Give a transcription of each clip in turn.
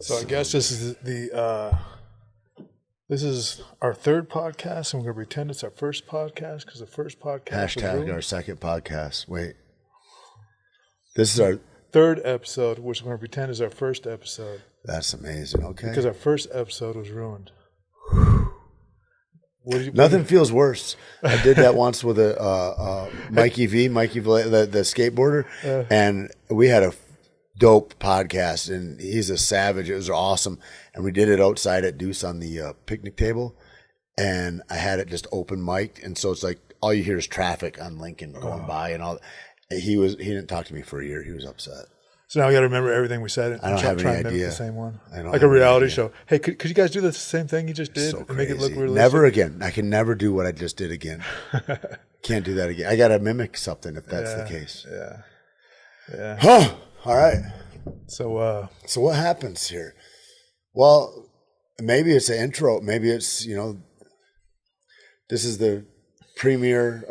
So I guess this is this is our third podcast, and we're gonna pretend it's our first podcast because the first podcast hashtag our second podcast. Wait, this is our third episode, which we're gonna pretend is our first episode. That's amazing. Okay, because our first episode was ruined. Nothing feels worse. I did that once with a Mikey V, the skateboarder, and we had a dope podcast, and he's a savage. It was awesome, and we did it outside at Deuce on the picnic table, and I had it just open mic'd, and so it's like all you hear is traffic on Lincoln going by and all. He didn't talk to me for a year. He was upset. So now we got to remember everything we said. I don't have any idea. The same one, like a reality show. Hey, could you guys do the same thing you just did so and make it look realistic? Never again. I can never do what I just did again. Can't do that again. I got to mimic something if that's the case. Yeah. Huh. All right. So what happens here? Well, maybe it's an intro. Maybe it's this is the premiere,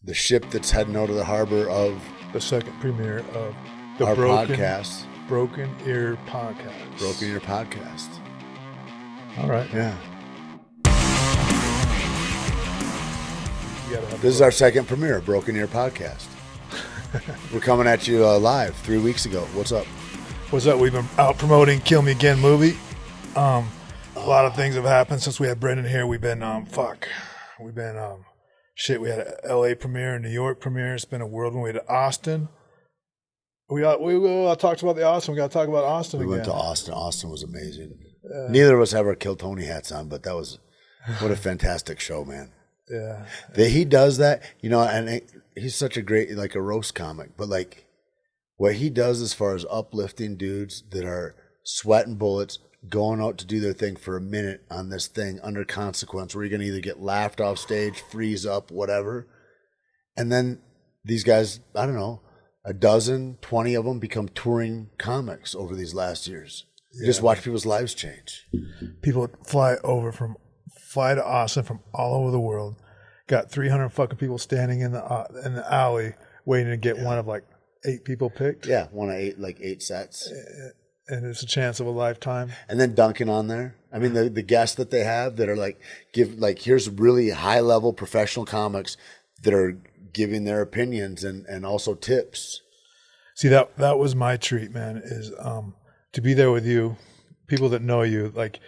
the ship that's heading out of the harbor of the second premiere of the our podcast, Broken Ear Podcast. Broken Ear Podcast. All right. Yeah. This is our second premiere of Broken Ear Podcast. We're coming at you live 3 weeks ago. What's up? What's up? We've been out promoting Kill Me Again movie. A lot of things have happened since we had Brendan here. We've been we had a LA premiere, a New York premiere. It's been a whirlwind. We had Austin. We talked about the Austin. We got to talk about Austin again. We went to Austin. Austin was amazing. Neither of us have our Kill Tony hats on, but that was what a fantastic show, man. Yeah. He does that, and he's such a great, like a roast comic, but like what he does as far as uplifting dudes that are sweating bullets, going out to do their thing for a minute on this thing under consequence where you're going to either get laughed off stage, freeze up, whatever. And then these guys, I don't know, 12, 20 of them become touring comics over these last years. You just watch people's lives change. People fly to Austin from all over the world. Got 300 fucking people standing in the alley waiting to get one of like 8 people picked. Yeah, one of 8, like 8 sets. And it's a chance of a lifetime. And then Duncan on there. I mean, the guests that they have that are here's really high level professional comics that are giving their opinions and also tips. See, that was my treat, man, is to be there with you, people that know you, like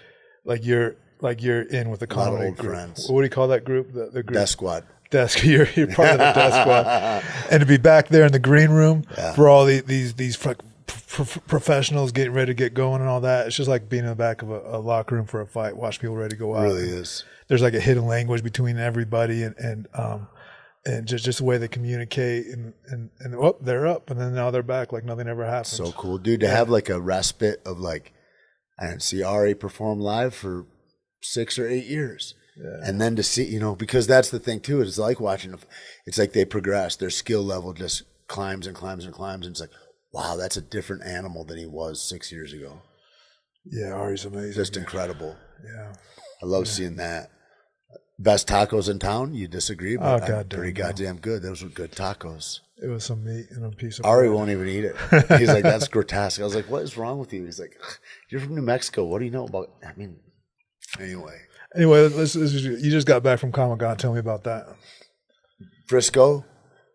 you're in with the comedy old group. Friends. What do you call that group? The group? Death Squad. You're part of the Death Squad. And to be back there in the green room for all these professionals getting ready to get going and all that. It's just like being in the back of a locker room for a fight, watch people ready to go out. It really is. There's like a hidden language between everybody and just the way they communicate and they're up and then now they're back like nothing ever happened. So cool, dude, to have like a respite of like, I didn't see Ari perform live for 6 or 8 years. Yeah. And then to see, because that's the thing too, it's like watching, it's like they progress, their skill level just climbs and climbs and climbs. And it's like, wow, that's a different animal than he was 6 years ago. Yeah, Ari's amazing. Just incredible. Yeah. I love seeing that. Best tacos in town? You disagree? But pretty goddamn good. Those were good tacos. It was some meat and a piece of Ari bread. won't even eat it. He's like, that's grotesque. I was like, what is wrong with you? He's like, you're from New Mexico. What do you know about? I mean, anyway, you just got back from Comic-Con. Tell me about that. Frisco.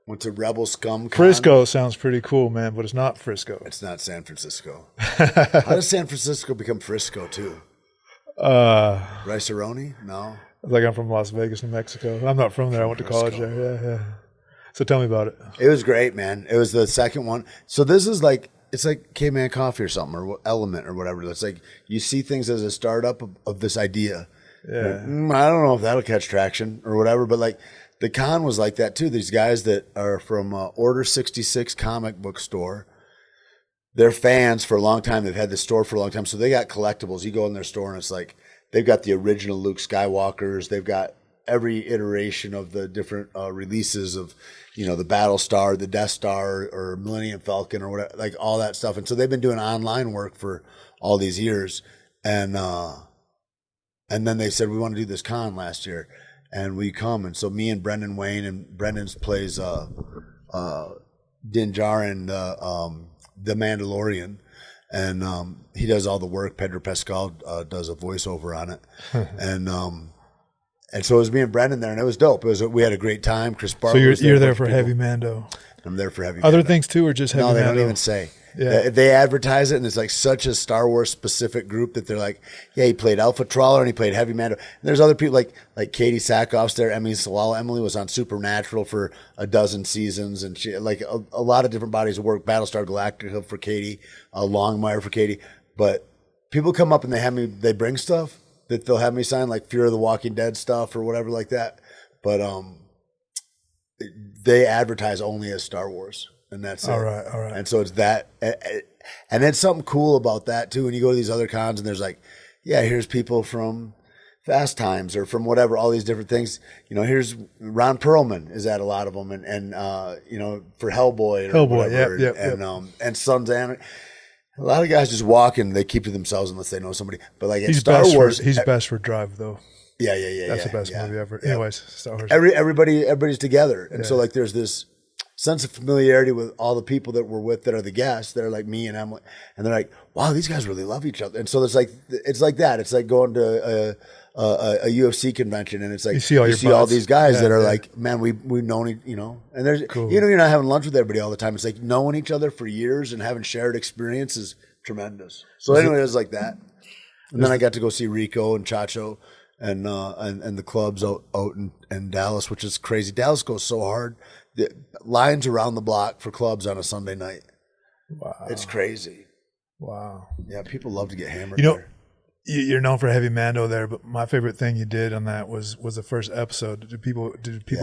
Went to Rebel Scum Con. Frisco sounds pretty cool, man, but it's not Frisco. It's not San Francisco. How does San Francisco become Frisco too? Rice-A-Roni? No. Like I'm from Las Vegas, New Mexico. I'm not from there. I went to college there. Yeah. So tell me about it. It was great, man. It was the second one. So this is like, it's like K-Man Coffee or something, or Element or whatever. It's like you see things as a startup of this idea. Yeah. Like, I don't know if that'll catch traction or whatever, but like the con was like that too. These guys that are from Order 66 comic book store, they're fans for a long time. They've had the store for a long time. So they got collectibles. You go in their store and it's like, they've got the original Luke Skywalkers. They've got every iteration of the different releases of, the Battlestar, the Death Star, or Millennium Falcon, or whatever, like all that stuff. And so they've been doing online work for all these years. And then they said, we want to do this con last year. And we come. And so me and Brendan Wayne, and Brendan plays Din Djarin, The Mandalorian. And he does all the work. Pedro Pascal does a voiceover on it. And so it was me and Brendan there, and it was dope. We had a great time. Chris Barber. So you're there for Heavy Mando. I'm there for Heavy Mando. Other things too, or just Heavy Mando? No, they don't even say. Yeah. They advertise it, and it's like such a Star Wars specific group that they're like, yeah, he played Alpha Trawler and he played Heavy Mando. And there's other people like Katie Sackhoff's there, Emily Salala. Emily was on Supernatural for a dozen seasons, and she like a lot of different bodies of work. Battlestar Galactica for Katie, Longmire for Katie. But people come up and they bring stuff that they'll have me sign, like Fear of the Walking Dead stuff or whatever like that. But they advertise only as Star Wars. And that's all it. All right. And so it's that. And then something cool about that, too, when you go to these other cons and there's like, yeah, here's people from Fast Times or from whatever, all these different things. You know, here's Ron Perlman is at a lot of them. And you know, for Hellboy. Or whatever, and Sons of Anarchy. A lot of guys just walk and they keep to themselves unless they know somebody. But like in Star Wars. He's best for Drive, though. Yeah. That's the best movie ever. Yeah. Anyways, Star Wars. Everybody's together. And so like there's this sense of familiarity with all the people that we're with that are the guests that are like me and Emily, and they're like, wow, these guys really love each other. And so it's like that. It's like going to a UFC convention, and it's like you see all these guys that are like, man, we've known, you know, and there's cool. You know, you're not having lunch with everybody all the time. It's like knowing each other for years and having shared experience is tremendous. So anyway, it was like that. And then I got to go see Rico and Chacho and the clubs out in Dallas, which is crazy. Dallas goes so hard. The lines around the block for clubs on a Sunday night. Wow. It's crazy. Wow. Yeah, people love to get hammered. You know, there. You're known for Heavy Mando there, but my favorite thing you did on that was the first episode. Did people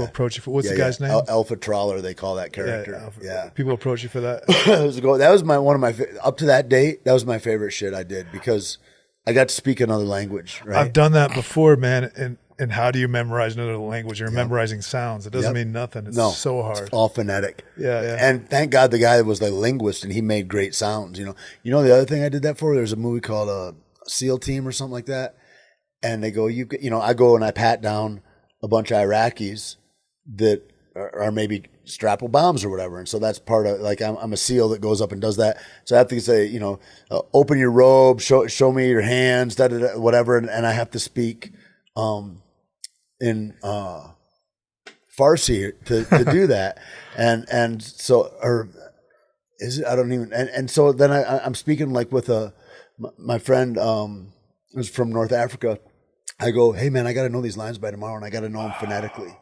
approach you for what's the guy's name? Alpha Trawler, they call that character. Yeah. People approach you for that. That was one of my up to that date. That was my favorite shit I did because I got to speak another language. Right? I've done that before, man. And how do you memorize another language? You're memorizing sounds. It doesn't mean nothing. It's so hard. It's all phonetic. Yeah. And thank God the guy was the linguist and he made great sounds. You know the other thing I did that for? There's a movie called SEAL Team or something like that. And they go, I go and I pat down a bunch of Iraqis that are maybe strapple bombs or whatever. And so that's part of, like, I'm a SEAL that goes up and does that. So I have to say, open your robe, show me your hands, whatever. And I have to speak in Farsi to do that. And so, or is it, I don't even, and so then I'm speaking like with my friend, who's from North Africa. I go, hey man, I got to know these lines by tomorrow and I got to know them phonetically.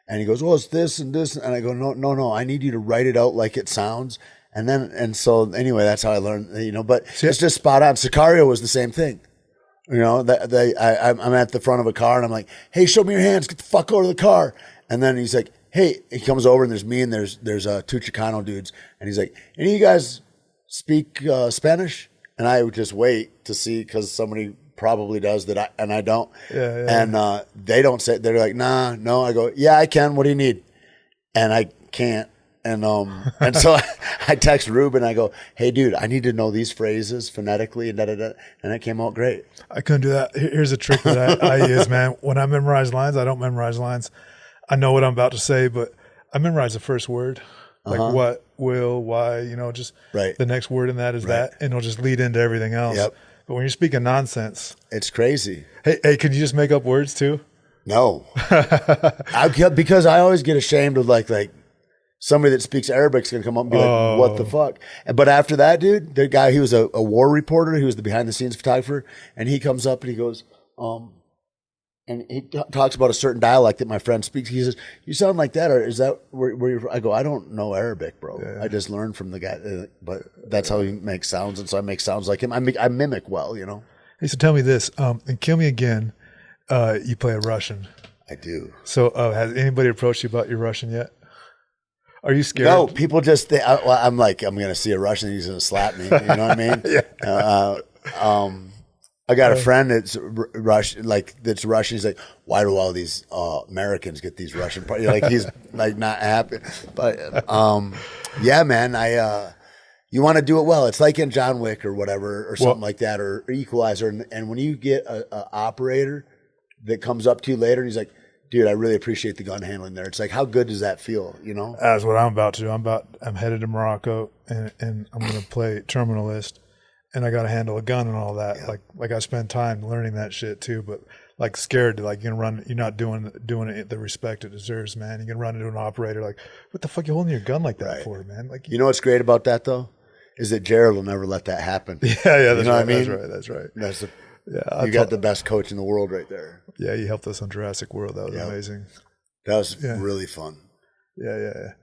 And he goes, oh, it's this and this. And I go, no, I need you to write it out like it sounds. And so anyway, that's how I learned, but it's just spot on. Sicario was the same thing. I'm at the front of a car and I'm like, hey, show me your hands. Get the fuck out of the car. And then he's like, hey, he comes over and there's me and there's two Chicano dudes. And he's like, any of you guys speak Spanish? And I would just wait to see because somebody probably does that. I don't. Yeah. And they don't say, they're like, nah, no. I go, yeah, I can. What do you need? And I can't. And so I text Ruben. I go, hey, dude, I need to know these phrases phonetically and da-da-da. And it came out great. I couldn't do that. Here's a trick that I use, man. When I memorize lines, I don't memorize lines. I know what I'm about to say, but I memorize the first word. Like what, will, why, just the next word in that is that. And it'll just lead into everything else. Yep. But when you're speaking nonsense. It's crazy. Hey, can you just make up words too? No. Because I always get ashamed of like somebody that speaks Arabic's going to come up and be like, what the fuck? But after that, dude, the guy, he was a war reporter. He was the behind the scenes photographer. And he comes up and he goes, and he talks about a certain dialect that my friend speaks. He says, you sound like that. Or is that where you're from? I go, I don't know Arabic, bro. Yeah. I just learned from the guy. But that's how he makes sounds. And so I make sounds like him. I mimic well, Hey, so tell me this, and Kill Me Again, you play a Russian. I do. So has anybody approached you about your Russian yet? Are you scared? No, people just think, I'm like, I'm going to see a Russian, he's going to slap me. You know what I mean? Yeah. I got a friend that's Russian. He's like, why do all these Americans get these Russian parties? Like, he's like not happy. But yeah, man, you want to do it well. It's like in John Wick or whatever, or something like that, or Equalizer. And when you get a operator that comes up to you later and he's like, dude, I really appreciate the gun handling there. It's like, how good does that feel? You know, That's what I'm about to do. I'm headed to Morocco, and I'm going to play terminalist, and I got to handle a gun and all that. Yeah. Like I spend time learning that shit too, but like scared to like, you're not doing it the respect it deserves, man. You can run into an operator like, what the fuck you holding your gun like that for, man? Like, you know what's great about that though, is that Jared will never let that happen. Yeah, that's you know right. What I mean? That's right. You got the best coach in the world right there. Yeah, he helped us on Jurassic World. That was amazing. That was really fun. Yeah.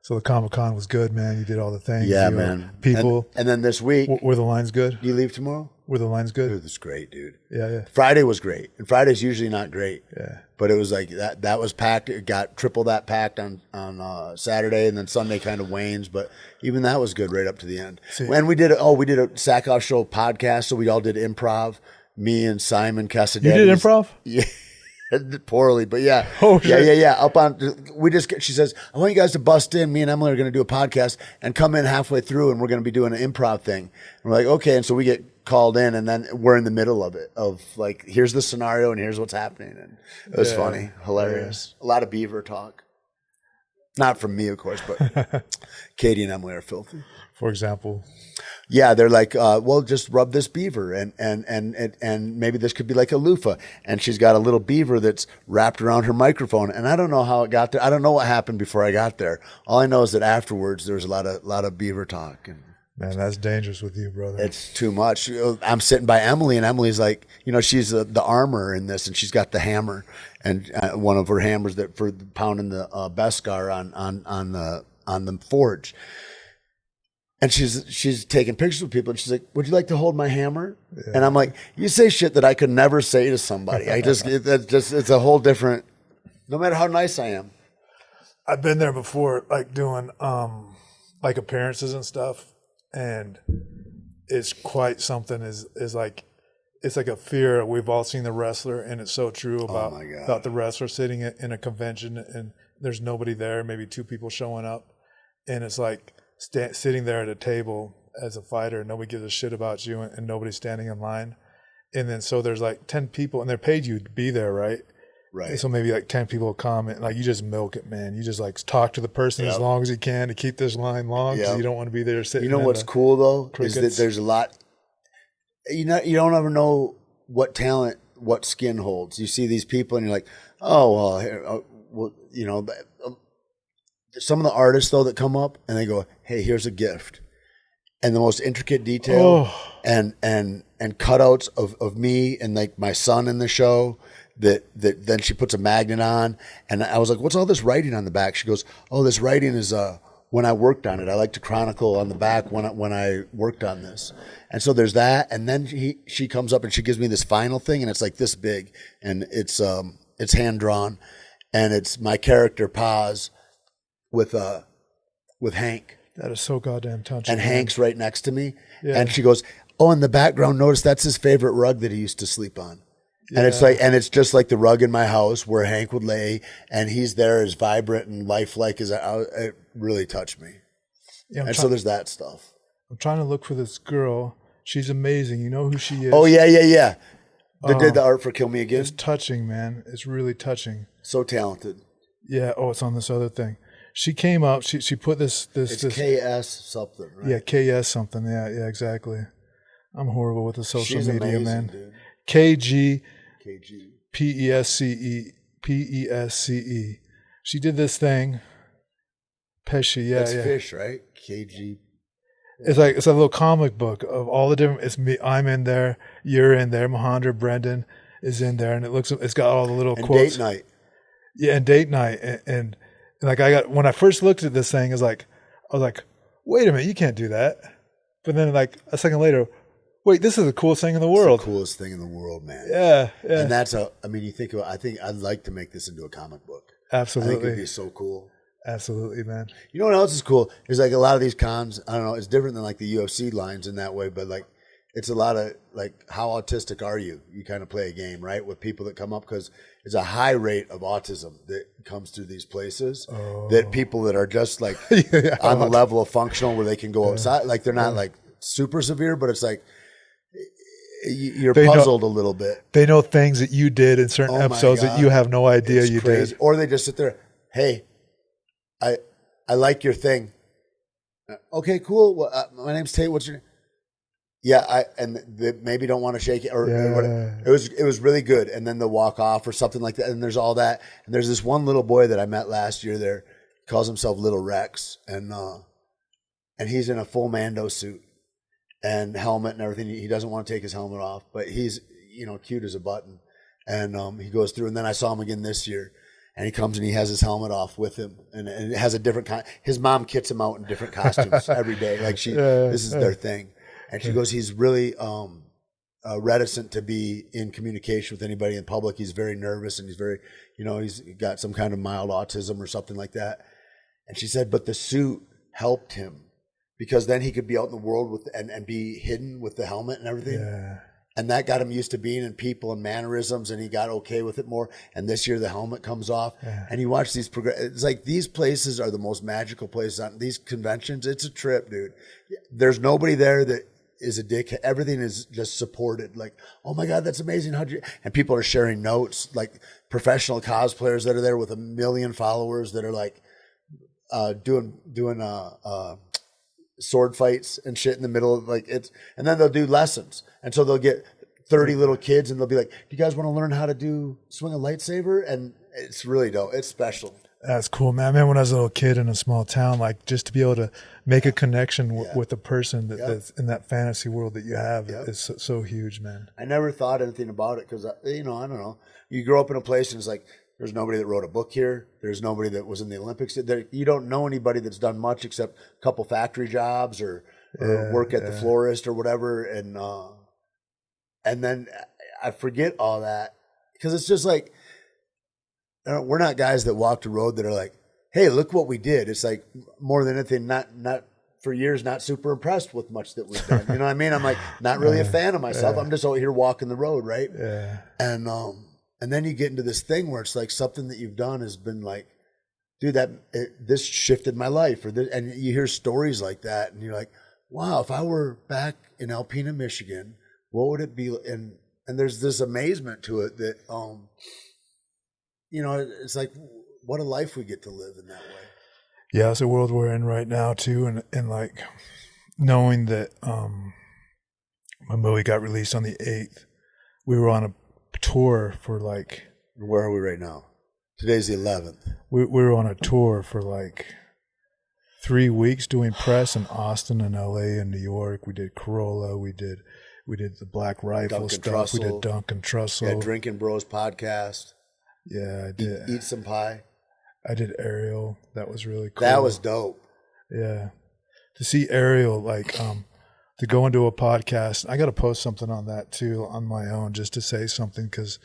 So the Comic-Con was good, man. You did all the things. Yeah, man. People. And then this week. Were the lines good? You leave tomorrow? Were the lines good? It was great, dude. Yeah. Friday was great. And Friday's usually not great. Yeah. But it was like that was packed. It got triple that packed on Saturday, and then Sunday kind of wanes. But even that was good right up to the end. And we did a Sack Off Show podcast, so we all did improv. Me and Simon Casadettis. You did improv? Yeah. Poorly, but yeah. Oh, shit. Yeah. Up on, she says, I want you guys to bust in. Me and Emily are going to do a podcast and come in halfway through, and we're going to be doing an improv thing. And we're like, okay. And so we get called in, and then we're in the middle of it, of like, here's the scenario and here's what's happening. And it was funny, hilarious. A lot of beaver talk. Not from me, of course, but Katie and Emily are filthy. For example. Yeah, they're like, well, just rub this beaver, and maybe this could be like a loofah. And she's got a little beaver that's wrapped around her microphone. And I don't know how it got there. I don't know what happened before I got there. All I know is that afterwards there was a lot of beaver talk. And man, that's dangerous with you, brother. It's too much. I'm sitting by Emily, and Emily's like, she's the armor in this, and she's got the hammer, and one of her hammers that for pounding the Beskar on the forge. And she's taking pictures with people, and she's like, "Would you like to hold my hammer?" Yeah. And I'm like, "You say shit that I could never say to somebody. It's a whole different. No matter how nice I am." I've been there before, like doing like appearances and stuff, and it's quite something. Is like, it's like a fear. We've all seen The Wrestler, and it's so true about the wrestler sitting in a convention, and there's nobody there, maybe two people showing up, and it's like. Sitting there at a table as a fighter, nobody gives a shit about you, and nobody's standing in line. And then so there's like 10 people, and they're paid you to be there, right? Right. And so maybe like 10 people come, and like you just milk it, man. You just like talk to the person as long as you can to keep this line long, because you don't want to be there sitting. You know what's cool though is that there's a lot. You don't ever know what talent, what skin holds. You see these people, and you're like, oh well, some of the artists though that come up and they go, hey, here's a gift, and the most intricate detail and cutouts of me and like my son in the show that then she puts a magnet on, and I was like, what's all this writing on the back? She goes, oh, this writing is when I worked on it. I like to chronicle on the back when I worked on this. And so there's that, and then she comes up and she gives me this final thing, and it's like this big, and it's hand drawn, and it's my character Paz with Hank. That is so goddamn touching. And Hank's right next to me. Yeah. And she goes, oh, in the background, notice that's his favorite rug that he used to sleep on. Yeah. And it's just like the rug in my house where Hank would lay, and he's there as vibrant and lifelike as it really touched me. Yeah, so there's that stuff. I'm trying to look for this girl. She's amazing. You know who she is? Oh, yeah. They did the art for Kill Me Again. It's touching, man. It's really touching. So talented. Yeah. Oh, it's on this other thing. She came up. She put this. It's KS something, right? Yeah, KS something. Yeah, exactly. I'm horrible with the social media, amazing, man. Dude. KG PESCE. She did this thing. Pesci, That's fish, right? KG. It's a little comic book of all the different. It's me. I'm in there. You're in there. Mahendra Brendan is in there, and it's got all the little quotes. Date night. Yeah, and date night, and like when I first looked at this thing, I was like, wait a minute, you can't do that. But then like a second later, wait, this is the coolest thing in the world. It's the coolest thing in the world, man. Yeah. And you think about, I think I'd like to make this into a comic book. Absolutely. I think it'd be so cool. Absolutely, man. You know what else is cool? Is like a lot of these cons, I don't know, it's different than like the UFC lines in that way, but like it's a lot of like, how autistic are you? You kind of play a game, right? With people that come up, because it's a high rate of autism that comes through these places. That people that are just like on the level of functional where they can go outside, like they're not like super severe, but it's like you're They know- puzzled a little bit. They know things that you did in certain Oh my episodes that God. you have no idea It's you crazy. did. Or they just sit there, hey, I like your thing. Okay, cool. Well, my name's Tait. What's your name? Yeah, and they maybe don't want to shake it or whatever. It was really good. And then they'll walk off or something like that. And there's all that. And there's this one little boy that I met last year there. He calls himself Little Rex. And he's in a full Mando suit and helmet and everything. He doesn't want to take his helmet off, but he's, cute as a button. And he goes through. And then I saw him again this year. And he comes and he has his helmet off with him, and it has a different his mom kits him out in different costumes every day. Like this is their thing. And she goes, he's really reticent to be in communication with anybody in public. He's very nervous, and he's very, he's got some kind of mild autism or something like that. And she said, but the suit helped him because then he could be out in the world and be hidden with the helmet and everything. Yeah. And that got him used to being in people and mannerisms, and he got okay with it more. And this year the helmet comes off, and you watch these it's like these places are the most magical places on these conventions. It's a trip, dude. There's nobody there that is a dick. Everything is just supported. Like, oh my God, that's amazing. And people are sharing notes, like professional cosplayers that are there with 1 million followers that are like doing sword fights and shit in the middle of and then they'll do lessons. And so they'll get 30 little kids and they'll be like, do you guys want to learn how to swing a lightsaber? And it's really dope. It's special. That's cool, man. I remember when I was a little kid in a small town, like just to be able to make a connection with a person that's in that fantasy world that you have is so huge, man. I never thought anything about it because, I don't know. You grow up in a place and it's like, there's nobody that wrote a book here. There's nobody that was in the Olympics. You don't know anybody that's done much except a couple factory jobs or work at the florist or whatever. And then I forget all that because it's just like, we're not guys that walk the road that are like, hey, look what we did. It's like more than anything, not for years, not super impressed with much that we've done. You know what I mean? I'm like, not really a fan of myself. I'm just out here walking the road, right? Yeah. And then you get into this thing where it's like something that you've done has been like, dude, this shifted my life, and you hear stories like that, and you're like, wow, if I were back in Alpena, Michigan, what would it be? And there's this amazement to it that, it's like, what a life we get to live in that way. Yeah, it's a world we're in right now too, and like knowing that my movie got released on the 8th, we were on a tour for like. Where are we right now? Today's the 11th. We were on a tour for like 3 weeks doing press in Austin and LA and New York. We did Corolla. We did the Black Rifle Duncan stuff. Trussell. We did Duncan Trussell. Yeah, Drinking Bros podcast. Yeah, I did. Eat some pie. I did Ariel. That was really cool. That was dope. Yeah. To see Ariel, like, to go into a podcast, I got to post something on that too on my own just to say something because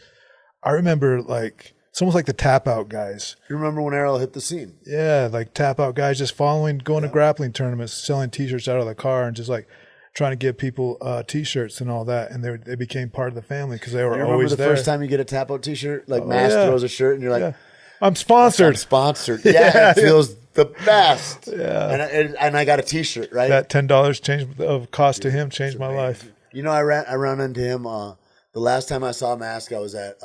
I remember like it's almost like the Tapout guys. You remember when Ariel hit the scene? Yeah, like Tapout guys just going to grappling tournaments, selling T-shirts out of the car and just like trying to give people T-shirts and all that, and they became part of the family because they were always there. The first time you get a Tapout T-shirt, like Mass throws a shirt, and you're like, I'm sponsored. Yeah, it feels the best. Yeah, and I got a T-shirt, right? That $10 of cost to him changed my life. I ran into him. The last time I saw Mask, I was at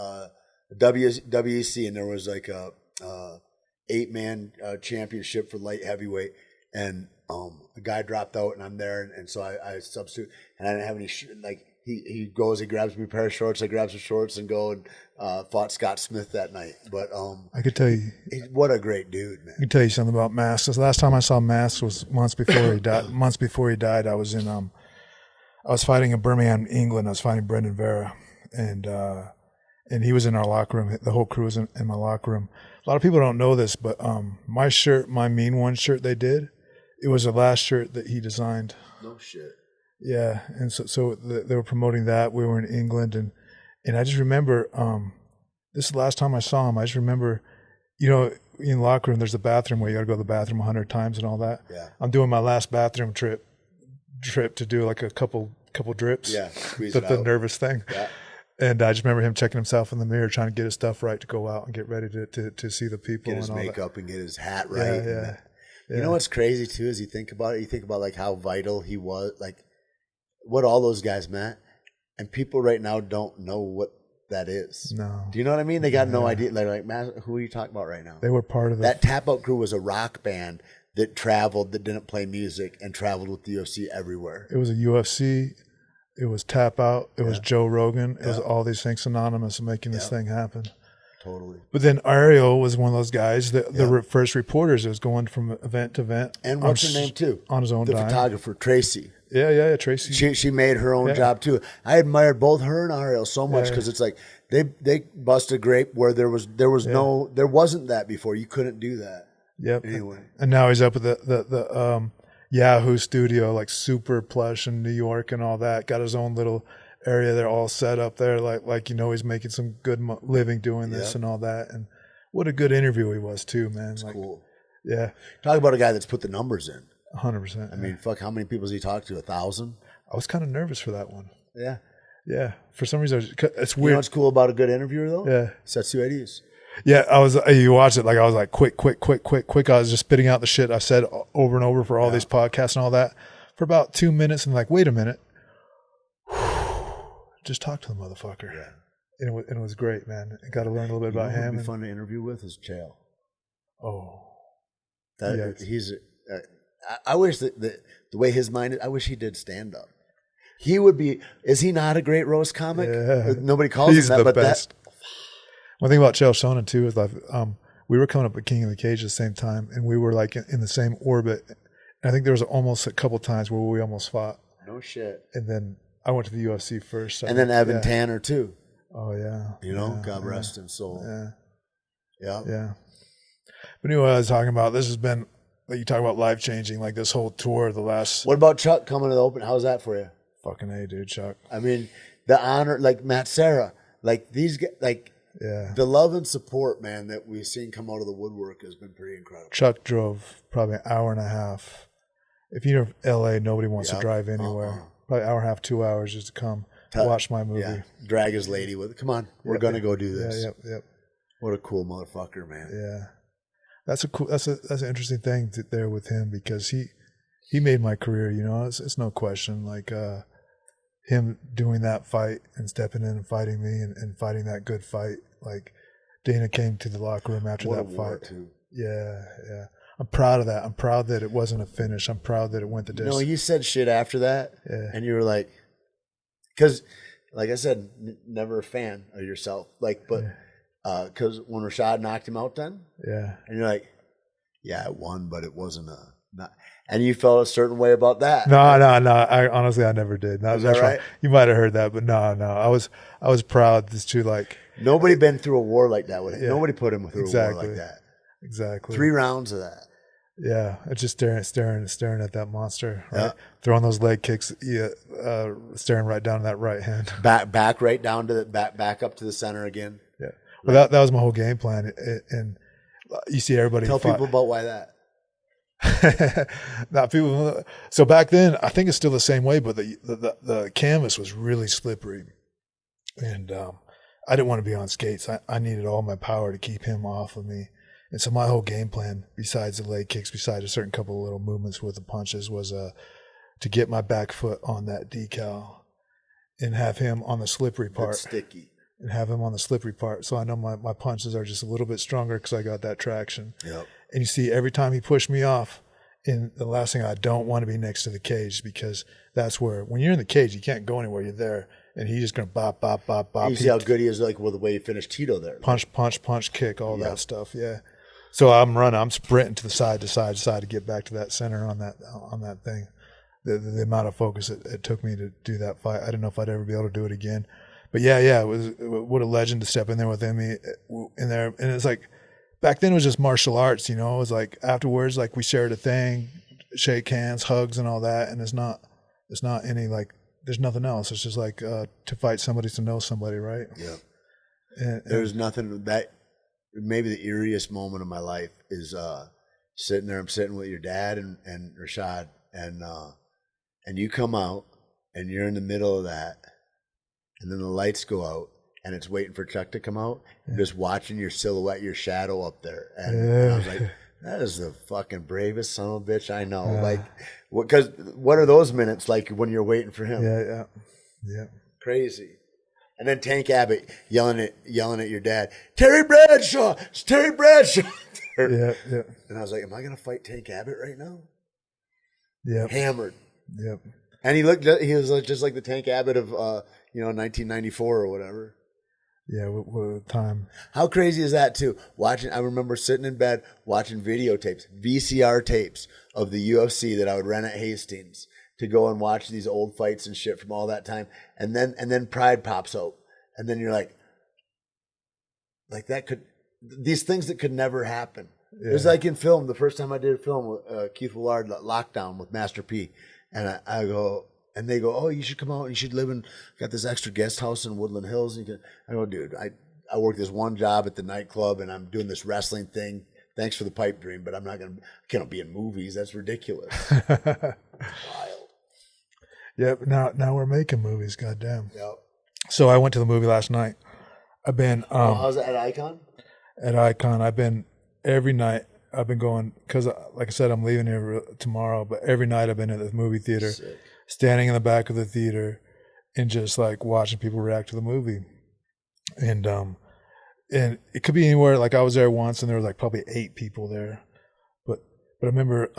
WEC, and there was like a 8-man championship for light heavyweight, and a guy dropped out, and I'm there, and so I substitute, and I didn't have any he goes, he grabs me a pair of shorts, I grab some shorts and go and fought Scott Smith that night. But I could tell you, what a great dude, man. I can tell you something about Mask. The last time I saw Mask was months before he died. I was fighting in Birmingham, England. I was fighting Brendan Vera, and he was in our locker room. The whole crew was in my locker room. A lot of people don't know this, but my shirt, my Mean One shirt they did, it was the last shirt that he designed. No shit. Yeah, and so they were promoting that. We were in England, and I just remember this is the last time I saw him. I just remember, in the locker room there's a bathroom where you got to go to the bathroom 100 times and all that. Yeah. I'm doing my last bathroom trip to do like a couple drips. Yeah, squeeze the nervous thing. Yeah. And I just remember him checking himself in the mirror, trying to get his stuff right to go out and get ready to see the people. Get his and all makeup that. and get his hat right. Yeah. You know what's crazy too is you think about it. You think about like how vital he was, like what all those guys meant, And people right now don't know what that is. No. Do you know what I mean? They got no idea. They're like, man, who are you talking about right now? They were part of that Tapout crew was a rock band that traveled, that didn't play music, and traveled with the UFC everywhere. It was a UFC. It was Tapout. It was Joe Rogan. It was all these things synonymous in making this thing happen. Totally. But then Ariel was one of those guys, the first reporters that was going from event to event. And what's her name too? On his own the dime. Photographer, Tracy. Yeah, Tracy. She made her own job too. I admired both her and Ariel so much because it's like they bust a grape where there wasn't that before. You couldn't do that. Yep. Anyway. And now he's up at the Yahoo studio, like super plush in New York and all that. Got his own little area there all set up there. Like he's making some good living doing this and all that. And what a good interview he was too, man. It's cool. Yeah. Talk about a guy that's put the numbers in. 100%. I mean, fuck, how many people has he talked to? 1,000? I was kind of nervous for that one. Yeah. Yeah. For some reason, it's weird. You know what's cool about a good interviewer, though? Yeah. Sets you at ease. Yeah, you watched it, like I was like, quick. I was just spitting out the shit I said over and over for all these podcasts and all that for about 2 minutes. And like, wait a minute. Just talk to the motherfucker. Yeah. And it was great, man. I got to learn a little bit about him. What would be fun to interview with is Chael. Oh. He's... I wish that the way his mind is, I wish he did stand up. He would be, is he not a great roast comic? Yeah. Nobody calls him that, the but best. One thing about Chael Sonnen too is like, we were coming up with King of the Cage at the same time, and we were like in the same orbit. And I think there was almost a couple times where we almost fought. No shit. And then I went to the UFC first. And then Evan Tanner too. Oh yeah. God rest his soul. Yeah. Yeah. But anyway, I was talking about, this has been, like you talk about life changing, like this whole tour, the last. What about Chuck coming to the Open? How's that for you? Fucking A, dude, Chuck. I mean, the honor, like Matt Serra, like these guys, like the love and support, man, that we've seen come out of the woodwork has been pretty incredible. Chuck drove probably an hour and a half. If you're in LA, nobody wants to drive anywhere. Probably an hour and a half, 2 hours just to come watch my movie. Yeah. Drag his lady with it. Come on, we're gonna go do this. Yep. What a cool motherfucker, man. Yeah. That's an interesting thing there with him, because he made my career, it's no question. Like him doing that fight and stepping in and fighting me and fighting that good fight. Like Dana came to the locker room after that fight. Too. Yeah. I'm proud of that. I'm proud that it wasn't a finish. I'm proud that it went the distance. No, you said shit after that, and you were like, because, like I said, never a fan of yourself. Like, but. Because when Rashad knocked him out then? Yeah. And you're like, yeah, I won, but it wasn't not. And you felt a certain way about that. No. I honestly never did. Is that right? You might have heard that, but no. I was proud to like. Nobody been through a war like that with it. Nobody put him through a war like that. Exactly. 3 rounds of that. Yeah, it's just staring at that monster. Right? Yeah. Throwing those leg kicks, staring right down that right hand. Back right down to the back up to the center again. Yeah. Well, that was my whole game plan, and you see everybody. Tell people about why that. Not people. So back then, I think it's still the same way, but the canvas was really slippery, and I didn't want to be on skates. I needed all my power to keep him off of me, and so my whole game plan, besides the leg kicks, besides a certain couple of little movements with the punches, was to get my back foot on that decal, and have him on the slippery part. That's sticky. And have him on the slippery part. So I know my punches are just a little bit stronger because I got that traction. Yep. And you see, every time he pushed me off, and the last thing, I don't want to be next to the cage, because that's where, when you're in the cage, you can't go anywhere. You're there. And he's just going to bop. You see how good he is, like with the way he finished Tito there. Punch, kick, all that stuff. Yeah. So I'm sprinting to the side to get back to that center on that thing. The amount of focus it took me to do that fight, I didn't know if I'd ever be able to do it again. But it was, what a legend to step in there with him in there. And it's like, back then it was just martial arts, it was like afterwards, like we shared a thing, shake hands, hugs and all that. And it's not any, like, there's nothing else. It's just like, to fight somebody to know somebody. Right. Yeah. And there's nothing that, maybe the eeriest moment of my life is, sitting there. I'm sitting with your dad and Rashad, and you come out and you're in the middle of that. And then the lights go out, and it's waiting for Chuck to come out. Yeah. Just watching your silhouette, your shadow up there. And I was like, that is the fucking bravest son of a bitch I know. Like, because what are those minutes like when you're waiting for him? Yeah. crazy. And then Tank Abbott yelling at your dad, Terry Bradshaw, it's Terry Bradshaw. Yeah. And I was like, am I going to fight Tank Abbott right now? Yep. Hammered. Yep. And he was just like the Tank Abbott of 1994 or whatever. Yeah, with time. How crazy is that too? I remember sitting in bed watching videotapes, VCR tapes of the UFC that I would rent at Hastings to go and watch these old fights and shit from all that time. And then Pride pops out. And then you're like these things that could never happen. Yeah. It was like in film, the first time I did a film with Keith Willard, Lockdown with Master P. And I go, and they go, oh, you should come out and you should got this extra guest house in Woodland Hills. And I go, dude, I work this one job at the nightclub and I'm doing this wrestling thing. Thanks for the pipe dream, but I can't be in movies. That's ridiculous. Wild. Yep. Now we're making movies. Goddamn. Yep. So I went to the movie last night. I've been. I was at Icon. At Icon, I've been every night. I've been going because, like I said, I'm leaving here tomorrow. But every night I've been at the movie theater, standing in the back of the theater, and just like watching people react to the movie. And it could be anywhere. Like I was there once, and there was like probably 8 people there. But I remember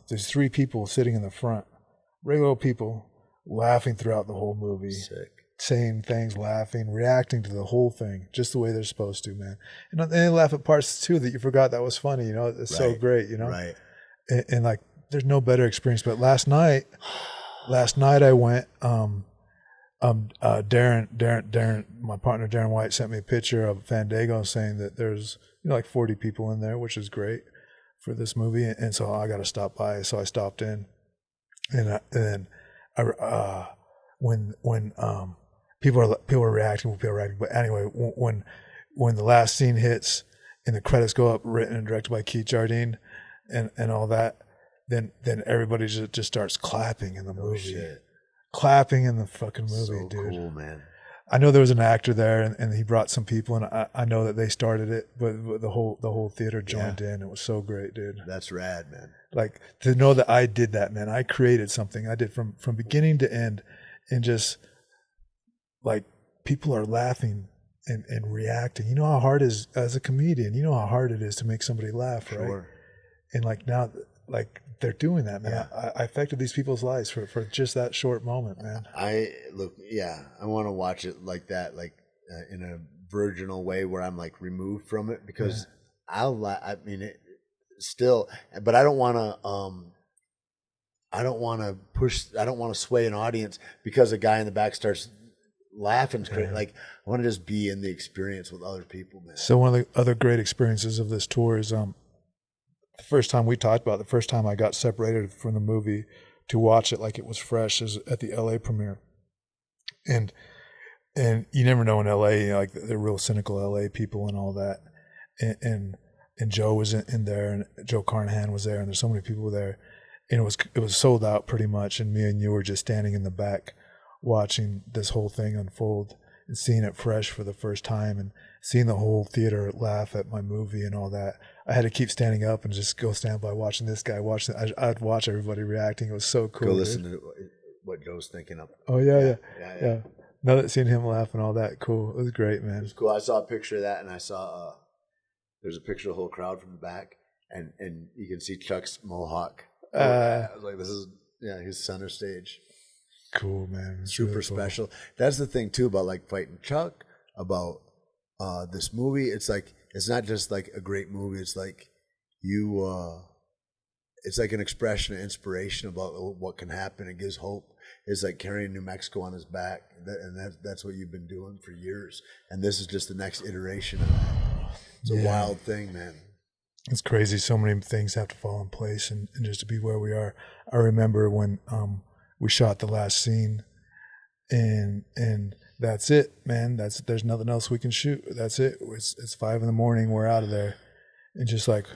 there's 3 people sitting in the front, regular people, laughing throughout the whole movie. Sick. Saying things, laughing, reacting to the whole thing, just the way they're supposed to, man. And they laugh at parts too that you forgot that was funny. It's so great, Right. And like, there's no better experience. But last night I went. Darren, my partner Darren White sent me a picture of Fandango saying that there's like 40 people in there, which is great for this movie. And so I got to stop by. So I stopped in, and then when people are reacting. But anyway, when the last scene hits and the credits go up, written and directed by Keith Jardine, and all that, then everybody just starts clapping in the movie. Shit. Clapping in the fucking movie, so dude. Cool, man. I know there was an actor there, and he brought some people, and I know that they started it, but the whole theater joined in. It was so great, dude. That's rad, man. Like to know that I did that, man. I created something. I did from beginning to end, and just like people are laughing and reacting. You know how hard it is as a comedian. You know how hard it is to make somebody laugh, right? Sure. And like now, like they're doing that, man. Yeah. I affected these people's lives for just that short moment, man. I want to watch it like that, like in a virginal way where I'm like removed from it, because still, but I don't want to sway an audience because a guy in the back starts laughing. Yeah. Like I want to just be in the experience with other people, man. So one of the other great experiences of this tour is the first time we talked about, the first time I got separated from the movie to watch it like it was fresh is at the LA premiere. And you never know in LA, like they're real cynical LA people and all that. And Joe was in there, and Joe Carnahan was there, and there's so many people there. And it was sold out pretty much, and me and you were just standing in the back watching this whole thing unfold and seeing it fresh for the first time and seeing the whole theater laugh at my movie and all that. I had to keep standing up and just go stand by watching this guy. I'd watch everybody reacting. It was so cool. Go listen to what Joe's thinking of. Oh, yeah. Now that seeing him laugh and all that, cool. It was great, man. It was cool. I saw a picture of that, and I saw there's a picture of the whole crowd from the back, and you can see Chuck's mohawk. I was like, this is, his center stage. Cool, man. It's super really cool. Special. That's the thing too about like fighting Chuck, about this movie. It's like, it's not just like a great movie. It's like it's like an expression of inspiration about what can happen. It gives hope. It's like carrying New Mexico on his back, and that's what you've been doing for years. And this is just the next iteration of that. It's a wild thing, man. It's crazy. So many things have to fall in place, and just to be where we are. I remember when we shot the last scene, and that's it, man. There's nothing else we can shoot. That's it. It's 5 a.m. We're out of there, and just like,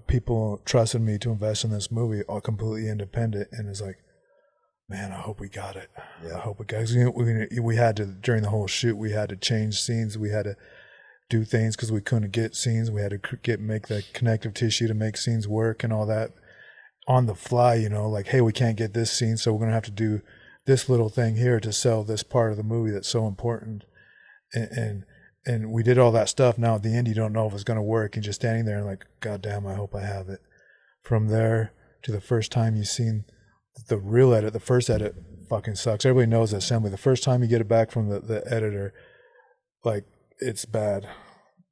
people trusted me to invest in this movie, all completely independent, and it's like, man, I hope we got it. Yeah. I hope we got it. We had to, during the whole shoot, we had to change scenes. We had to do things because we couldn't get scenes. We had to make the connective tissue to make scenes work and all that on the fly, like, hey, we can't get this scene, so we're going to have to do this little thing here to sell this part of the movie that's so important. And we did all that stuff. Now at the end, you don't know if it's going to work. You're just standing there and like, God damn, I hope I have it. From there to the first time you've seen the real edit, the first edit fucking sucks. Everybody knows the assembly. The first time you get it back from the editor, like, it's bad.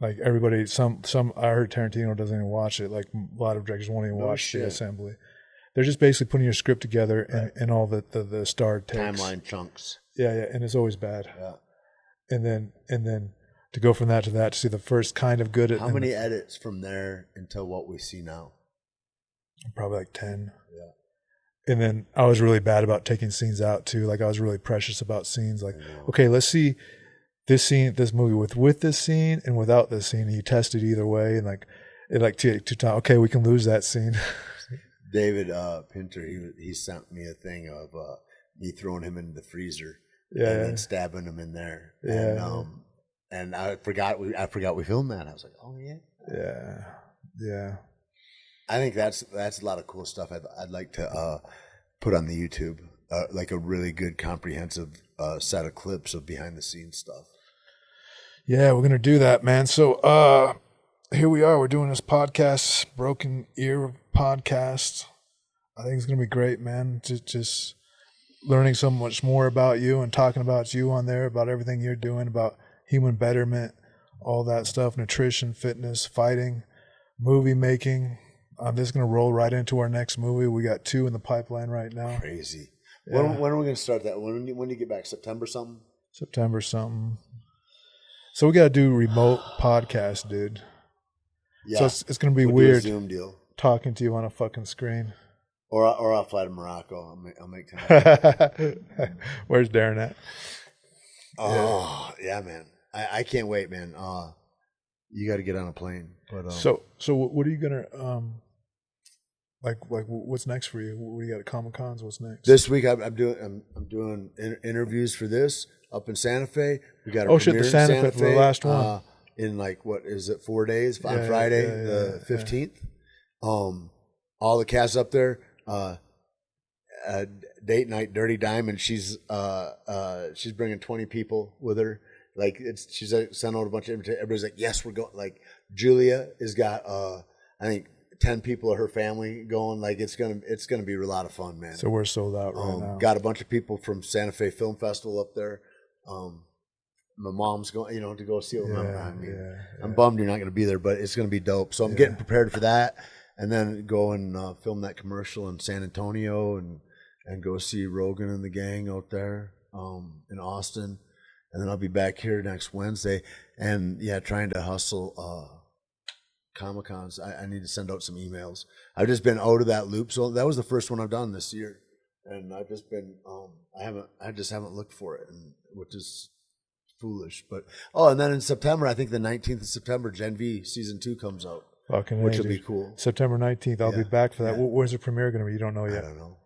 Like everybody, I heard Tarantino doesn't even watch it. Like a lot of directors won't even watch the assembly. They're just basically putting your script together and all the starred takes. Timeline chunks. Yeah, and it's always bad. Yeah. And then to go from that to see the first kind of good. How many edits from there until what we see now? Probably like 10. Yeah. And then I was really bad about taking scenes out too. Like I was really precious about scenes. Like, okay, let's see this scene, this movie with this scene and without this scene. And you test it either way, and like it like two times. Okay, we can lose that scene. David Pinter, he sent me a thing of me throwing him in the freezer and then stabbing him in there. Yeah. And I forgot we filmed that. I was like, oh yeah. Yeah. I think that's a lot of cool stuff. I'd like to put on the YouTube, like a really good comprehensive set of clips of behind the scenes stuff. Yeah, we're gonna do that, man. So here we are. We're doing this podcast, Broken Ear podcast. I think it's gonna be great, man. Just learning so much more about you and talking about you on there, about everything you're doing, about human betterment, all that stuff, nutrition, fitness, fighting, movie making. I'm just going to roll right into our next movie. We got 2 in the pipeline right now. Crazy. Yeah. When are we going to start that? When do you get back? September something? September something. So we got to do remote podcast, dude. Yeah. So it's going to be weird. Do a Zoom deal. Talking to you on a fucking screen. Or I'll fly to Morocco. I'll make time. Where's Darren at? Oh, yeah, man. I can't wait, man. You got to get on a plane. But so what are you gonna like what's next for you? What do you got at Comic-Cons? What's next? This week I'm doing interviews for this up in Santa Fe. We got the Santa Fe for the last one. In like what is it 4 days on Friday the 15th. All the cast up there. Date night, Dirty Diamond. She's bringing 20 people with her. Like she's sent out a bunch of invitations. Everybody's like, yes, we're going. Like Julia has got I think 10 people of her family going. Like it's gonna be a lot of fun, man. So we're sold out right now. Got a bunch of people from Santa Fe Film Festival up there. My mom's going, to go see it. I'm bummed you're not gonna be there, but it's gonna be dope. So I'm getting prepared for that, and then go and film that commercial in San Antonio, and go see Rogan and the gang out there in Austin. And then I'll be back here next Wednesday, and trying to hustle Comic-Cons. I need to send out some emails. I've just been out of that loop, so that was the first one I've done this year, and I've just been I just haven't looked for it, which is foolish. But and then in September, I think the 19th of September, Gen V season 2 comes out, which will be cool. September 19th, I'll be back for that. Where's the premiere going to be? You don't know yet. I don't know.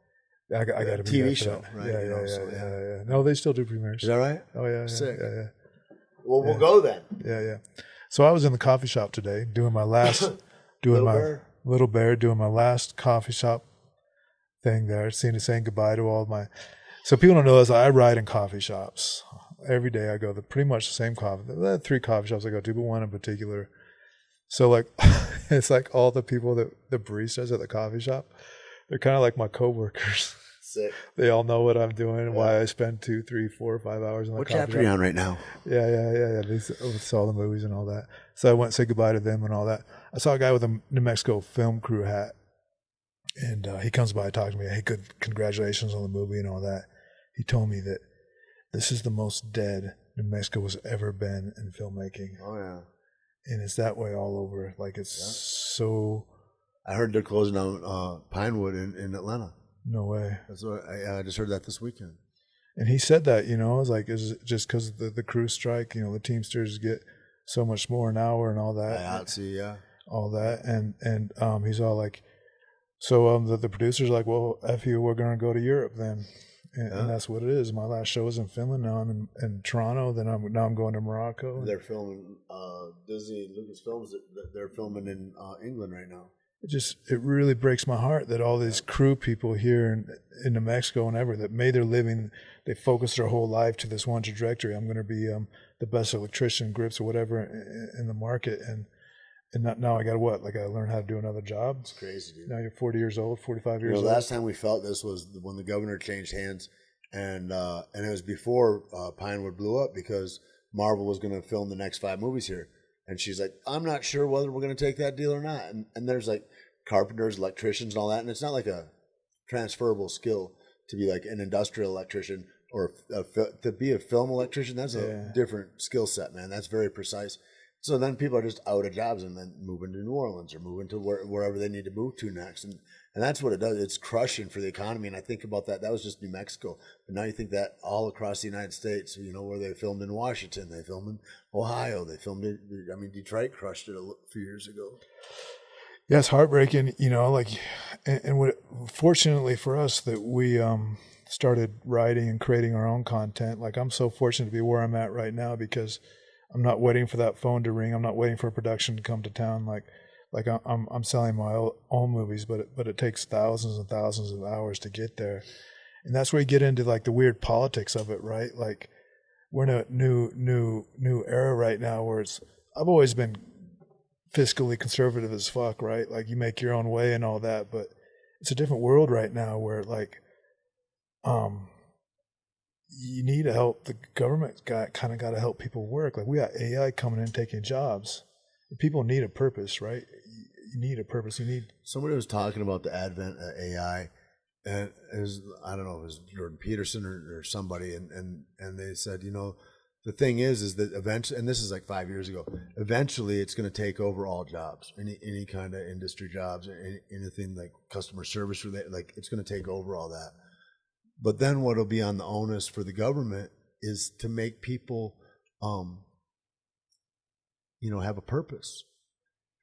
I got to be TV there show, for that. right? Yeah. No, they still do premieres. Is that right? Oh yeah, sick. Yeah. Well, we'll go then. Yeah. So I was in the coffee shop today doing my last, Little Bear, doing my last coffee shop thing there, saying goodbye to all my. So people don't know this. I ride in coffee shops every day. I go to pretty much the same coffee. There are 3 coffee shops I go to, but one in particular. So like, it's like all the people the baristas at the coffee shop. They're kind of like my coworkers. Sick. They all know what I'm doing, why I spend 2, 3, 4, 5 hours in the coffee shop. What chapter are you on right now? Yeah. They saw the movies and all that. So I went and said goodbye to them and all that. I saw a guy with a New Mexico film crew hat, and he comes by and talks to me. Hey, good, congratulations on the movie and all that. He told me that this is the most dead New Mexico has ever been in filmmaking. Oh yeah. And it's that way all over. Like it's so. I heard they're closing down Pinewood in Atlanta. No way. That's what I just heard that this weekend. And he said that, I was like, is it just because of the crew strike? The Teamsters get so much more an hour and all that. Yeah. All that, and he's all like, so the producer's like, well, F you, we're gonna go to Europe then, and that's what it is. My last show was in Finland. Now I'm in Toronto. Then I'm going to Morocco. They're filming Disney Lucasfilms. They're filming in England right now. it really breaks my heart that all these crew people here in New Mexico and ever that made their living, they focused their whole life to this one trajectory. I'm going to be the best electrician, grips or whatever in the market, and now I got to I got to learn how to do another job. It's crazy, dude. Now you're 40 years old, 45 years old. Last time we felt this was when the governor changed hands, and it was before Pinewood blew up because Marvel was going to film the next 5 movies here. And she's like, I'm not sure whether we're going to take that deal or not. And there's like carpenters, electricians, and all that. And it's not like a transferable skill to be like an industrial electrician or to be a film electrician. That's a different skill set, man. That's very precise. So then people are just out of jobs and then moving to New Orleans or moving to wherever they need to move to next. And that's what it does. It's crushing for the economy. And I think about that. That was just New Mexico. But now you think that all across the United States, where they filmed in Washington, they filmed in Ohio, they filmed it. I mean, Detroit crushed it a few years ago. Yeah, it's heartbreaking, and what, fortunately for us that we started writing and creating our own content. Like, I'm so fortunate to be where I'm at right now because I'm not waiting for that phone to ring. I'm not waiting for a production to come to town. Like I'm selling my own movies, but it takes thousands and thousands of hours to get there, and that's where you get into like the weird politics of it, right? Like, we're in a new era right now where I've always been fiscally conservative as fuck, right? Like, you make your own way and all that, but it's a different world right now where like you need to help. The government got to help people work. Like, we got AI coming in taking jobs. People need a purpose, right? You need a purpose. Somebody was talking about the advent of AI, and I don't know, it was Jordan Peterson or somebody, and they said, the thing is that eventually, and this is like 5 years ago, eventually it's going to take over all jobs, any kind of industry jobs, anything like customer service related, like it's going to take over all that. But then what'll be on the onus for the government is to make people, have a purpose.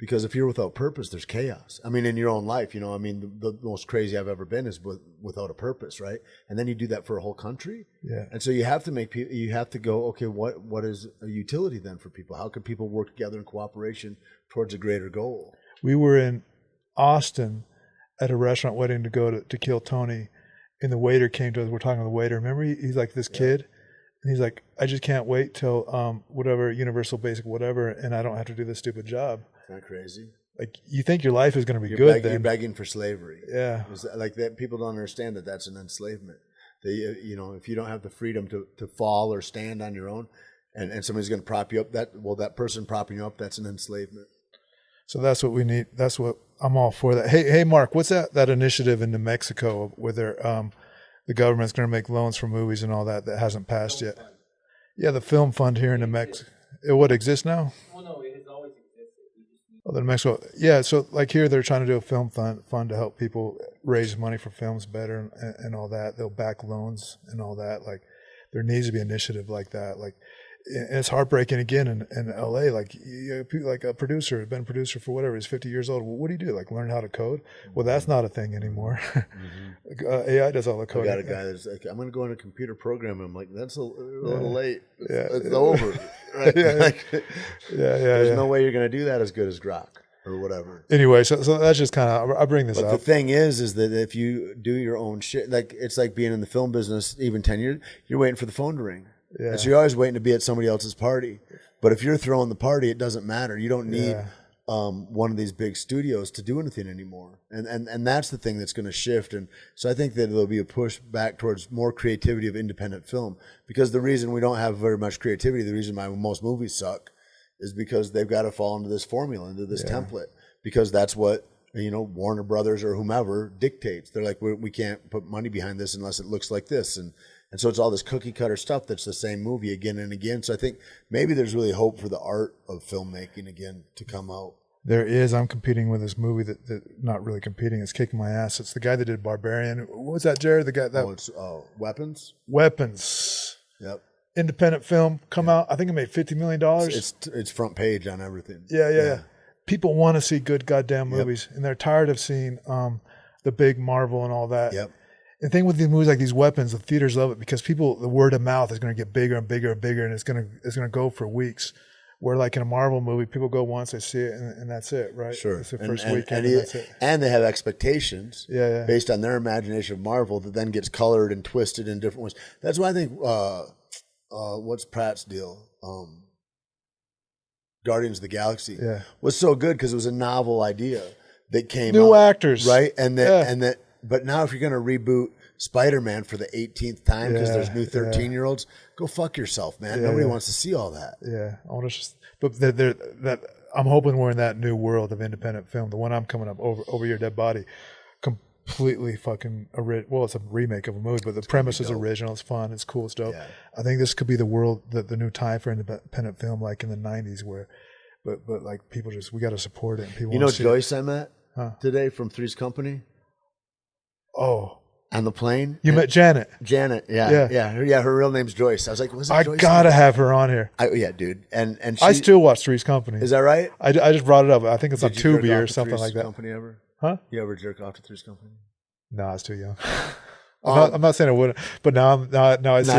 Because if you're without purpose, there's chaos. I mean, in your own life, the most crazy I've ever been is without a purpose, right? And then you do that for a whole country. Yeah. And so you have to go, okay, what is a utility then for people? How can people work together in cooperation towards a greater goal? We were in Austin at a restaurant waiting to go to kill Tony, and the waiter came to us. We're talking to the waiter. Remember, he's like this kid, and he's like, I just can't wait till whatever, universal basic whatever, and I don't have to do this stupid job. Isn't that crazy? Like, you think your life is going to be good then. You're begging for slavery. Yeah. Like that, people don't understand that that's an enslavement. If you don't have the freedom to fall or stand on your own, and somebody's going to prop you up, that person propping you up, that's an enslavement. So that's what we need. That's what I'm all for. That. Hey, Mark, what's that initiative in New Mexico where the government's going to make loans for movies and all that hasn't passed yet? Yeah, the film fund here in New Mexico. What exists now? Well, no, it has always existed. Oh, New Mexico. Yeah, so like here they're trying to do a film fund to help people raise money for films better and all that. They'll back loans and all that. Like, there needs to be an initiative like that. Like, and it's heartbreaking again in LA. Like, like a producer had been a producer for whatever, he's 50 years old. Well, what do you do? Like, learn how to code? Well, that's not a thing anymore. Mm-hmm. AI does all the coding. I got a guy that's like, I'm going to go into computer programming. I'm like, that's a little late. It's over. Right? There's no way you're going to do that as good as Grok or whatever. Anyway, so that's just kind of, I bring this up. The thing is that if you do your own shit, like, it's like being in the film business, even 10 years, you're waiting for the phone to ring. Yeah. And so you're always waiting to be at somebody else's party. But if you're throwing the party, it doesn't matter. You don't need one of these big studios to do anything anymore. And that's the thing that's going to shift. And so I think that there'll be a push back towards more creativity of independent film. Because the reason we don't have very much creativity, the reason why most movies suck, is because they've got to fall into this formula, into this template. Because that's what, Warner Brothers or whomever dictates. They're like, we can't put money behind this unless it looks like this. And so it's all this cookie cutter stuff that's the same movie again and again. So I think maybe there's really hope for the art of filmmaking again to come out. There is. I'm competing with this movie that not really competing. It's kicking my ass. It's the guy that did Barbarian. What was that, Jared? The guy that it's Weapons. Weapons. Yep. Independent film come out. I think it made $50 million. It's front page on everything. Yeah. People want to see good goddamn movies, and they're tired of seeing the big Marvel and all that. Yep. The thing with these movies like these Weapons, the theaters love it because the word of mouth is going to get bigger and bigger and bigger, and it's going to go for weeks. Where like in a Marvel movie, people go once, they see it, and that's it, right? Sure. It's the first weekend, and that's it. And they have expectations Yeah. based on their imagination of Marvel that then gets colored and twisted in different ways. That's why I think, what's Pratt's deal? Guardians of the Galaxy was so good because it was a novel idea that came New out, actors. right? But now if you're going to reboot Spider-Man for the 18th time because there's new 13-year-olds, go fuck yourself, man. Nobody wants to see all that. Yeah, I want to just, but I'm hoping we're in that new world of independent film. The one I'm coming up, Over Your Dead Body, completely fucking well, it's a remake of a movie, but the premise is original. It's fun. It's cool. It's dope. Yeah. I think this could be the world, the new time for independent film, like in the '90s, where, but like people we got to support it. And people, Joyce I met today from Three's Company. Oh. On the plane? You met Janet. Janet, yeah. Her real name's Joyce. I was like, was it Joyce? I gotta have her on here. Yeah, dude. And she, I still watch Three's Company. Is that right? I just brought it up. I think it's on Tubi or something like that. Company ever? Huh? You ever jerk off to Three's Company? No, I was too young. I'm not saying I wouldn't, but now I see.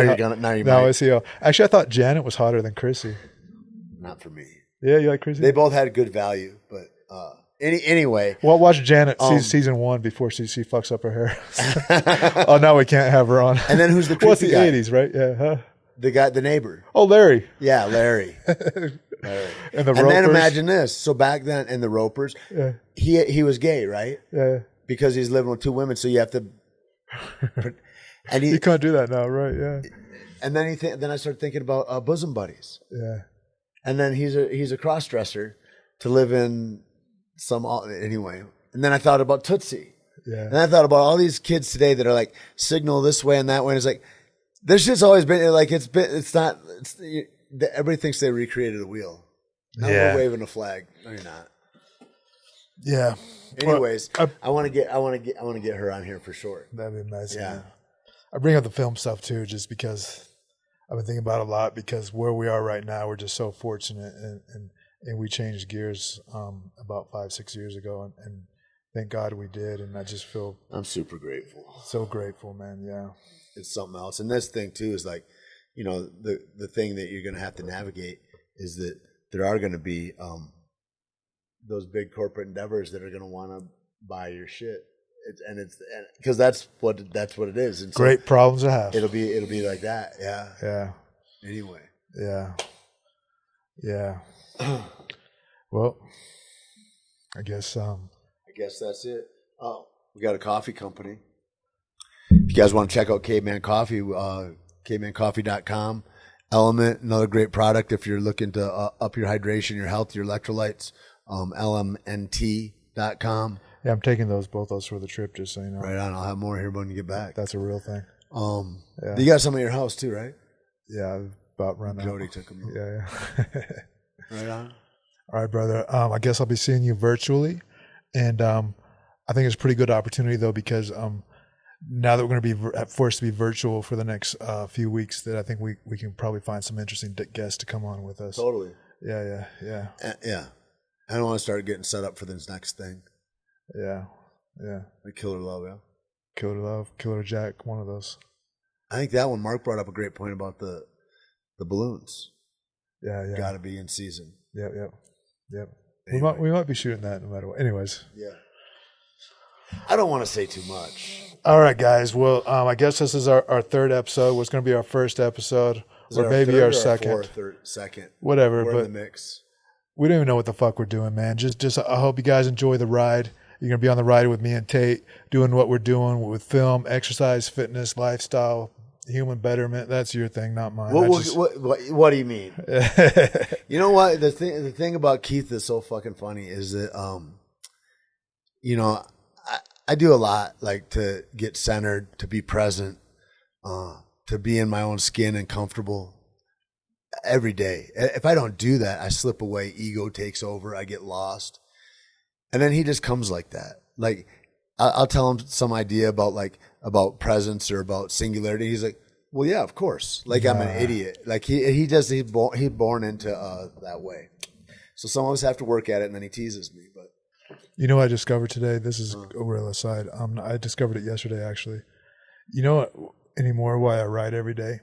I see. Actually, I thought Janet was hotter than Chrissy. Not for me. Yeah, you like Chrissy? They both had good value, but. Anyway. Well, watch Janet season 1 before she fucks up her hair. Oh, now we can't have her on. And then who's the creepy What's the guy? 80s, right? Yeah. Huh? The neighbor. Oh, Larry. Yeah, Larry. And then imagine this. So back then in the Ropers, he was gay, right? Yeah. Because he's living with 2 women, so you have to. And you can't do that now, right? Yeah. And then then I started thinking about bosom buddies. Yeah. And then he's a cross dresser to live in. Anyway, and then I thought about Tootsie. Yeah. And I thought about all these kids today that are like signal this way and that way. And it's like, this shit's always been like, everybody thinks they recreated the wheel. Now we're waving a flag. No, you're not. Yeah. Anyways, I want to get her on here for sure. That'd be amazing. Yeah. Man. I bring up the film stuff too, just because I've been thinking about it a lot, because where we are right now, we're just so fortunate and we changed gears about 5-6 years ago, and thank God we did. And I just feel I'm super grateful. So grateful, man. Yeah, it's something else. And this thing too is like, the thing that you're going to have to navigate is that there are going to be those big corporate endeavors that are going to want to buy your shit. Because that's what it is. And great so problems to have. It'll be like that. Yeah. Yeah. Anyway. Yeah. Yeah. Well, I guess that's it. Oh, we got a coffee company. If you guys want to check out Caveman Coffee, cavemancoffee.com. Element, another great product if you're looking to up your hydration, your health, your electrolytes. LMNT.com. Yeah, I'm taking both those for the trip, just so you know. Right on. I'll have more here when you get back. That's a real thing. Yeah. You got some at your house too, right? Yeah, I've about run out. Jody took them. Yeah. Right on. All right, brother. I guess I'll be seeing you virtually, and I think it's a pretty good opportunity though, because now that we're going to be forced to be virtual for the next few weeks, that I think we can probably find some interesting guests to come on with us. Totally. Yeah. Yeah. I don't want to start getting set up for this next thing. Yeah. Like Killer Love, yeah. Killer Love, Killer Jack, one of those. I think that one, Mark brought up a great point about the balloons. Yeah. Got to be in season. Yep. Anyway. We might be shooting that no matter what. Anyways. Yeah. I don't want to say too much. All right, guys. Well, I guess this is our third episode. What's going to be our first episode, or maybe our second. Second. Whatever. We're but in the mix. We don't even know what the fuck we're doing, man. Just I hope you guys enjoy the ride. You're going to be on the ride with me and Tait, doing what we're doing with film, exercise, fitness, lifestyle, human betterment. That's your thing, not mine. What do you mean? You know what? The thing about Keith that's so fucking funny is that, I do a lot, like to get centered, to be present, to be in my own skin and comfortable every day. If I don't do that, I slip away. Ego takes over. I get lost. And then he just comes like that. Like I'll tell him some idea about presence or about singularity. He's like, well, yeah, of course. Like I'm an idiot. Like he's born into that way. So some of us have to work at it, and then he teases me. But you know what I discovered today? This is a real aside. I discovered it yesterday, actually. You know what anymore why I write every day?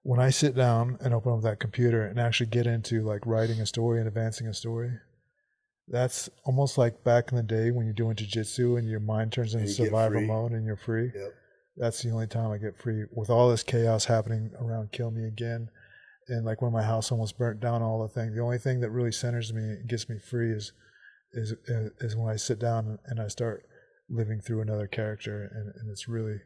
when I sit down and open up that computer and actually get into like writing a story and advancing a story, that's almost like back in the day when you're doing jiu-jitsu and your mind turns into survival mode and you're free. Yep. That's the only time I get free. With all this chaos happening around Kill Me Again, and like when my house almost burnt down, all the thing. The only thing that really centers me and gets me free is when I sit down and I start living through another character, and it's really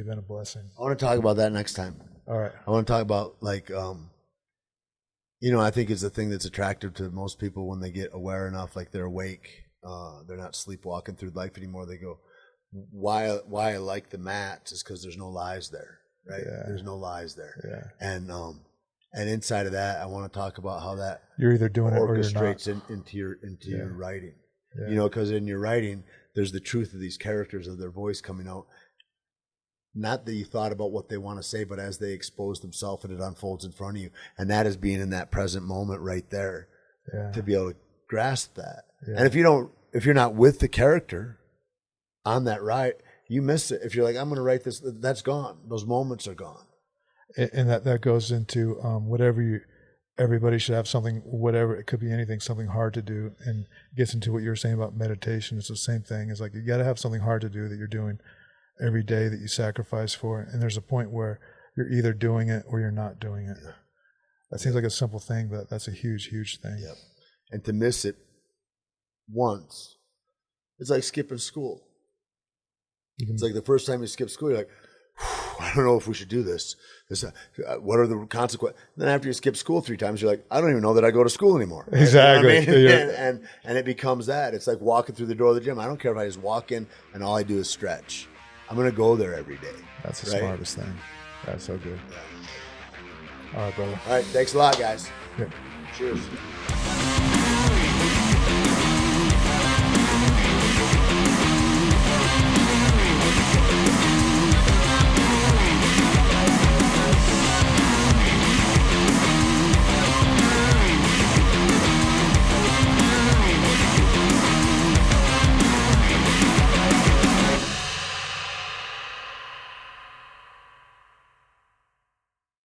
been a blessing. I want to talk about that next time. All right. I want to talk about like, I think it's the thing that's attractive to most people when they get aware enough, like they're awake, they're not sleepwalking through life anymore. They go, why I like the mats is because there's no lies there, right? Yeah. There's no lies there. Yeah. And inside of that, I want to talk about how that you're either doing it or you're not. into your writing. Yeah. Because in your writing, there's the truth of these characters, of their voice coming out. Not that you thought about what they want to say, but as they expose themselves and it unfolds in front of you. And that is being in that present moment right there to be able to grasp that. Yeah. And if you're not with the character on that ride, you miss it. If you're like, I'm going to write this, that's gone. Those moments are gone. And that goes into everybody should have something, whatever, it could be anything, something hard to do, and gets into what you were saying about meditation. It's the same thing. It's like you got to have something hard to do that you're doing every day that you sacrifice for. And there's a point where you're either doing it or you're not doing it. That seems like a simple thing, but that's a huge, huge thing. Yep. And to miss it once, it's like skipping school. It's like the first time you skip school, you're like, I don't know if we should do this. What are the consequences? Then after you skip school 3 times, you're like, I don't even know that I go to school anymore. Exactly. You know what I mean? And it becomes that. It's like walking through the door of the gym. I don't care if I just walk in and all I do is stretch. I'm going to go there every day. That's the smartest thing. That's so good. Yeah. All right, brother. All right. Thanks a lot, guys. Yeah. Cheers.